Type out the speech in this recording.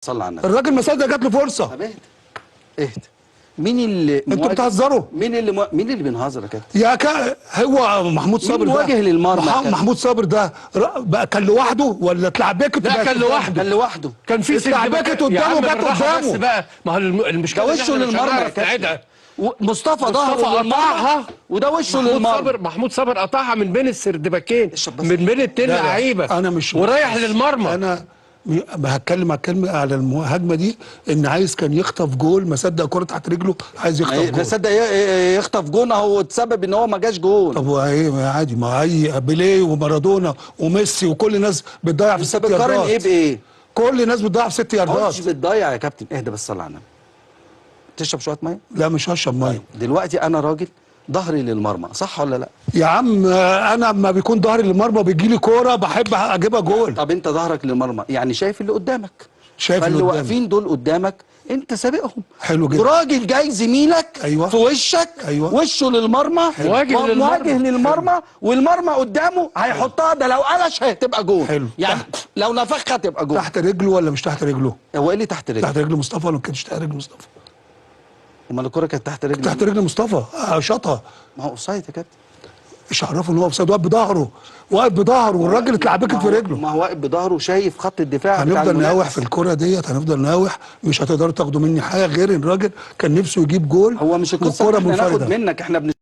صلى على النبي. الراجل ما صدق جات له فرصه. طب اهدى اهدى. مين اللي انتوا بتهزروا؟ مين اللي بينهزر يا كابتن؟ هو محمود صابر ده مواجه للمرمى محمود صابر ده بقى كان لوحده ولا اتلعبكت؟ لا كان لوحده. كان لوحده. كان في اتلعبكت قدامه وجت قدامه. بس بقى ما هو المشكله ده وشه للمرمى يا كابتن. مصطفى ظهره قطعها وده وشه للمرمى. محمود صابر قطعها من بين السردباكين، من بين التين لعيبه، انا مش ورايح للمرمى. انا هتكلم على المهاجمه دي، ان عايز كان يخطف جول، ما صدق كره تحت رجله عايز يخطف جول. ما صدق يخطف جون، اهو اتسبب ان هو ما جاش جول. طب وايه عادي، ما اي بيليه ومارادونا وميسي وكل الناس بتضيع في 6 ياردات. بتقارن ايه بايه؟ كل الناس بتضيع في 6 ياردات. مش بتضيع يا كابتن، اهدى بس صلي على النبي. تشرب شويه ميه؟ لا مش هشرب ميه. دلوقتي انا راجل ظهري للمرمى، صح ولا لا؟ يا عم انا لما بيكون ظهري للمرمى بيجي لي كوره بحب اجيبها جول. طب انت ظهرك للمرمى يعني شايف اللي قدامك، شايف اللي قدامك، واقفين دول قدامك انت سابقهم. حلو جدا. وراجل جاي زميلك أيوة. في وشك، أيوة. وشه للمرمى، مواجه للمرمى، والمرمى قدامه هيحطها، ده لو قلش هتبقى جول. حلو. يعني لو نفخها هتبقى جول. تحت رجله ولا مش تحت رجله؟ هو ايه اللي تحت رجله؟ تحت رجل مصطفى ولا ما كانتش تحت رجل مصطفى؟ امال الكوره كانت تحت رجله؟ تحت رجل مصطفى شاطها. ما هو اوفسايد يا كابتن. مش عرفه ان هو اوفسايد، واقف بظهره، واقف بظهره والراجل اتلعبكت في رجله. ما هو واقف بظهره شايف خط الدفاع. هنفضل نقاوح في الكوره ديت، هنفضل نقاوح، مش هتقدروا تاخدوا مني حاجه غير ان الراجل كان نفسه يجيب جول. هو مش القصه احنا ناخد منك، احنا